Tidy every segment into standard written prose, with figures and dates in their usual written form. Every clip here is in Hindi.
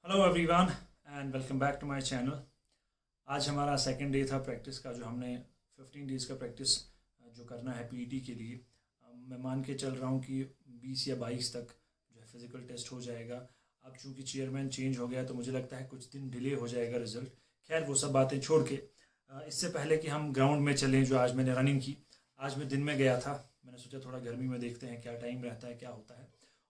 Hello everyone and welcome back to my channel. आज हमारा सेकंड डे था प्रैक्टिस का, जो हमने 15 डेज़ का प्रैक्टिस जो करना है पीईटी के लिए। मैं मान के चल रहा हूँ कि 20 या 22 तक जो है फिज़िकल टेस्ट हो जाएगा। अब चूँकि चेयरमैन चेंज हो गया तो मुझे लगता है कुछ दिन डिले हो जाएगा रिज़ल्ट। खैर वो सब बातें छोड़ के इससे पहले कि हम ग्राउंड में चलें, जो आज मैंने रनिंग की, आज मैं दिन में गया था। मैंने सोचा थोड़ा गर्मी में देखते हैं क्या टाइम रहता है, क्या होता है।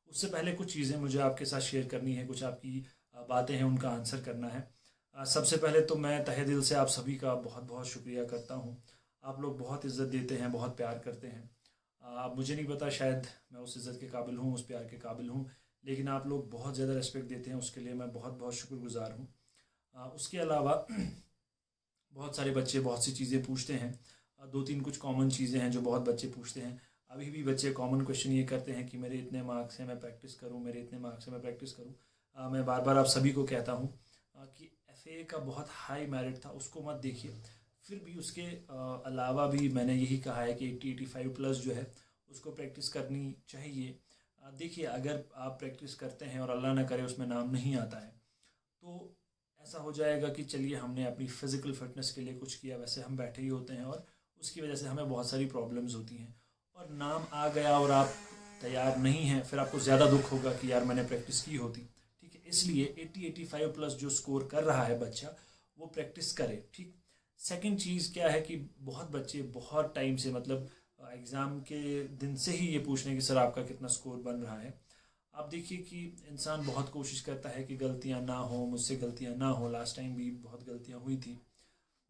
उससे पहले कुछ चीज़ें मुझे आपके साथ शेयर करनी है, कुछ आपकी बातें हैं उनका आंसर करना है। सबसे पहले तो मैं तहे दिल से आप सभी का बहुत बहुत शुक्रिया करता हूँ। आप लोग बहुत इज़्ज़त देते हैं, बहुत प्यार करते हैं। अब मुझे नहीं पता, शायद मैं उस इज़्ज़त के काबिल हूँ, उस प्यार के काबिल हूँ, लेकिन आप लोग बहुत ज़्यादा रिस्पेक्ट देते हैं, उसके लिए मैं बहुत बहुत शुक्रगुजार हूँ। उसके अलावा बहुत सारे बच्चे बहुत सी चीज़ें पूछते हैं। दो तीन कुछ कॉमन चीज़ें हैं जो बहुत बच्चे पूछते हैं। अभी भी बच्चे कॉमन क्वेश्चन ये करते हैं कि मेरे इतने मार्क्स हैं, मैं प्रैक्टिस करूँ, मेरे इतने मार्क्स हैं, मैं प्रैक्टिस करूँ। मैं बार बार आप सभी को कहता हूँ कि एफए का बहुत हाई मेरिट था, उसको मत देखिए। फिर भी उसके अलावा भी मैंने यही कहा है कि 80-85 प्लस जो है उसको प्रैक्टिस करनी चाहिए। देखिए, अगर आप प्रैक्टिस करते हैं और अल्लाह ना करे उसमें नाम नहीं आता है तो ऐसा हो जाएगा कि चलिए हमने अपनी फ़िज़िकल फिटनेस के लिए कुछ किया, वैसे हम बैठे ही होते हैं और उसकी वजह से हमें बहुत सारी प्रॉब्लम्स होती हैं। और नाम आ गया और आप तैयार नहीं हैं, फिर आपको ज़्यादा दुख होगा कि यार मैंने प्रैक्टिस की होती। ठीक है, इसलिए 80-85 प्लस जो स्कोर कर रहा है बच्चा, वो प्रैक्टिस करे। ठीक। सेकंड चीज़ क्या है कि बहुत बच्चे बहुत टाइम से, मतलब एग्ज़ाम के दिन से ही ये पूछ रहे हैं कि सर आपका कितना स्कोर बन रहा है। आप देखिए कि इंसान बहुत कोशिश करता है कि गलतियां ना हो, मुझसे गलतियां ना हो। लास्ट टाइम भी बहुत गलतियां हुई थी,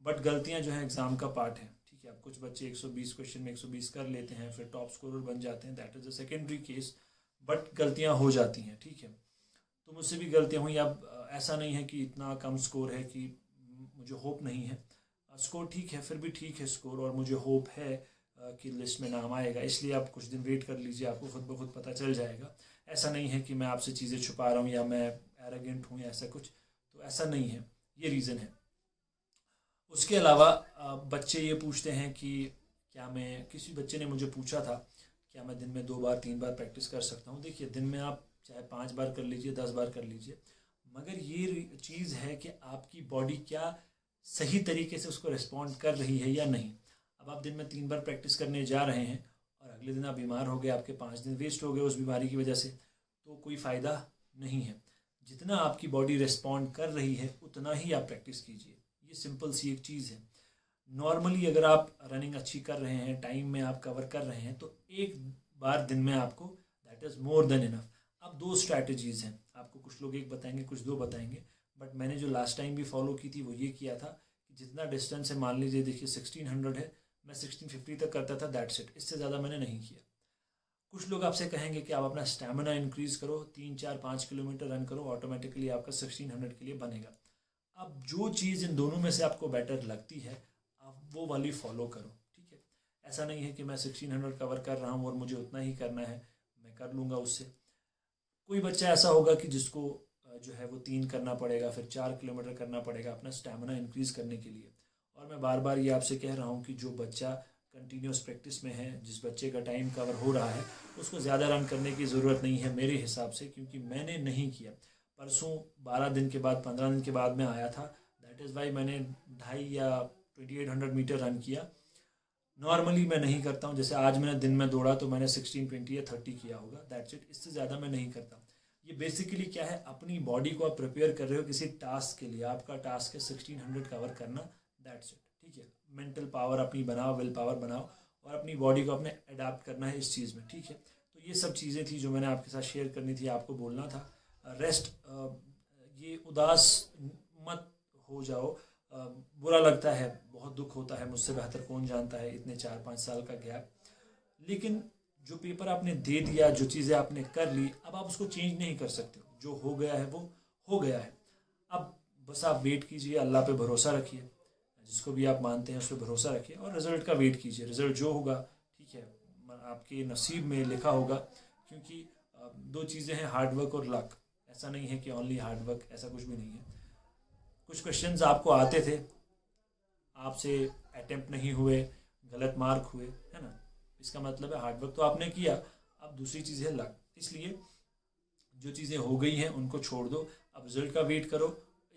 बट गलतियां जो है एग्ज़ाम का पार्ट है। ठीक है, अब कुछ बच्चे 120 क्वेश्चन में 120 कर लेते हैं, फिर टॉप स्कोरर बन जाते हैं, that is a secondary case, but गलतियां हो जाती हैं। ठीक है, तो मुझसे भी गलतियां हुई। अब ऐसा नहीं है कि इतना कम स्कोर है कि मुझे होप नहीं है। स्कोर ठीक है, फिर भी ठीक है स्कोर, और मुझे होप है कि लिस्ट में नाम आएगा। इसलिए आप कुछ दिन वेट कर लीजिए, आपको खुद ब खुद पता चल जाएगा। ऐसा नहीं है कि मैं आपसे चीज़ें छुपा रहा हूँ या मैं एरोगेंट हूँ या ऐसा कुछ, तो ऐसा नहीं है, ये रीज़न है। उसके अलावा बच्चे ये पूछते हैं कि क्या मैं, किसी बच्चे ने मुझे पूछा था क्या मैं दिन में 2 बार 3 बार प्रैक्टिस कर सकता हूँ। देखिए, दिन में आप चाहे 5 बार कर लीजिए, 10 बार कर लीजिए, मगर ये चीज़ है कि आपकी बॉडी क्या सही तरीके से उसको रिस्पॉन्ड कर रही है या नहीं। अब आप दिन में 3 बार प्रैक्टिस करने जा रहे हैं और अगले दिन आप बीमार हो गए, आपके 5 दिन वेस्ट हो गए उस बीमारी की वजह से, तो कोई फ़ायदा नहीं है। जितना आपकी बॉडी रिस्पॉन्ड कर रही है उतना ही आप प्रैक्टिस कीजिए। ये सिंपल सी एक चीज़ है। नॉर्मली अगर आप रनिंग अच्छी कर रहे हैं, टाइम में आप कवर कर रहे हैं, तो एक बार दिन में आपको that is more than enough. अब 2 स्ट्रैटेजीज़ हैं, आपको कुछ लोग एक बताएंगे, कुछ 2 बताएंगे, बट मैंने जो लास्ट टाइम भी फॉलो की थी वो ये किया था कि जितना डिस्टेंस है, मान लीजिए देखिए 1600 है, मैं 1650 तक करता था, दैट्स इट, इससे ज़्यादा मैंने नहीं किया। कुछ लोग आपसे कहेंगे कि आप अपना स्टैमिना इंक्रीज़ करो, 3-4-5 किलोमीटर रन करो, ऑटोमेटिकली आपका 1600 के लिए बनेगा। अब जो चीज़ इन दोनों में से आपको बेटर लगती है आप वो वाली फॉलो करो। ठीक है, ऐसा नहीं है कि मैं 1600 कवर कर रहा हूँ और मुझे उतना ही करना है, मैं कर लूँगा उससे। कोई बच्चा ऐसा होगा कि जिसको जो है वो 3 करना पड़ेगा, फिर 4 किलोमीटर करना पड़ेगा अपना स्टैमिना इंक्रीज़ करने के लिए। और मैं बार बार ये आपसे कह रहा हूँ कि जो बच्चा कंटिन्यूस प्रैक्टिस में है, जिस बच्चे का टाइम कवर हो रहा है, उसको ज़्यादा रन करने की ज़रूरत नहीं है मेरे हिसाब से, क्योंकि मैंने नहीं किया। परसों 12 दिन के बाद, 15 दिन के बाद मैं आया था, दैट इज़ वाई मैंने 2.5 या 2800 मीटर रन किया। नॉर्मली मैं नहीं करता हूँ, जैसे आज मैंने दिन में दौड़ा तो मैंने 16, 20 या 30 किया होगा, दैट्स इट, इससे ज़्यादा मैं नहीं करता। ये बेसिकली क्या है, अपनी बॉडी को आप प्रिपेयर कर रहे हो किसी टास्क के लिए, आपका टास्क है 1600 कवर करना, दैट्स इट। ठीक है, मेंटल पावर अपनी बनाओ, विल पावर बनाओ, और अपनी बॉडी को अपने अडाप्ट करना है इस चीज़ में। ठीक है, तो ये सब चीज़ें थी जो मैंने आपके साथ शेयर करनी थी, आपको बोलना था। रेस्ट, ये उदास मत हो जाओ, बुरा लगता है, बहुत दुख होता है, मुझसे बेहतर कौन जानता है, इतने 4-5 साल का गैप। लेकिन जो पेपर आपने दे दिया, जो चीज़ें आपने कर ली, अब आप उसको चेंज नहीं कर सकते। जो हो गया है वो हो गया है। अब बस आप वेट कीजिए, अल्लाह पे भरोसा रखिए, जिसको भी आप मानते हैं उस पर भरोसा रखिए, और रिज़ल्ट का वेट कीजिए। रिज़ल्ट जो होगा, ठीक है, आपके नसीब में लिखा होगा, क्योंकि 2 चीज़ें हैं, हार्ड वर्क और लक। ऐसा नहीं है कि ओनली हार्ड वर्क, ऐसा कुछ भी नहीं है। कुछ क्वेश्चंस आपको आते थे, आपसे अटेम्प्ट नहीं हुए, गलत मार्क हुए, है ना, इसका मतलब है हार्ड वर्क तो आपने किया। अब दूसरी चीज़ है लक। इसलिए जो चीज़ें हो गई हैं उनको छोड़ दो, अब रिजल्ट का वेट करो,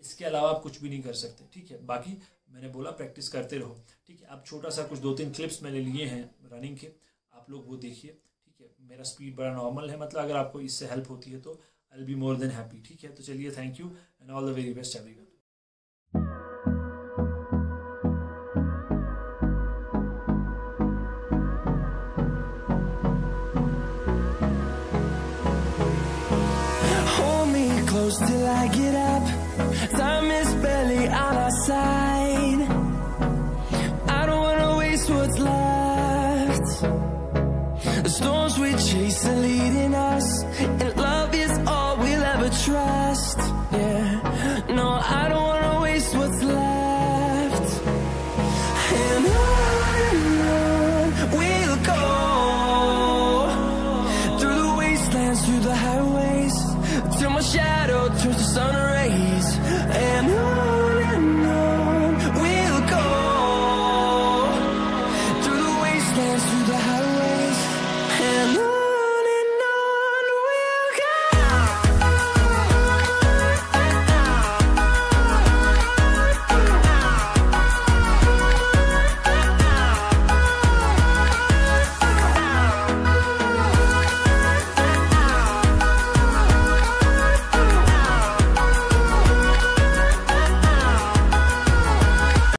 इसके अलावा आप कुछ भी नहीं कर सकते, ठीक है। बाकी मैंने बोला प्रैक्टिस करते रहो, ठीक है। अब छोटा सा कुछ 2-3 क्लिप्स मैंने लिए हैं रनिंग के, आप लोग वो देखिए, ठीक है। मेरा स्पीड बड़ा नॉर्मल है, मतलब अगर आपको इससे हेल्प होती है तो I will be more than happy, ठीक है। तो चलिए, thank you and all the very best everyone. Close till I get up, time is barely on our side. I don't wanna waste what's left. The storms we chase are leading us, and love is all we'll ever trust. Yeah, no, I don't wanna waste what's left. And on we'll go, through the wastelands, through the highways, till my shadow turns to sun rays. And on we'll go, through the wastelands, through the highways.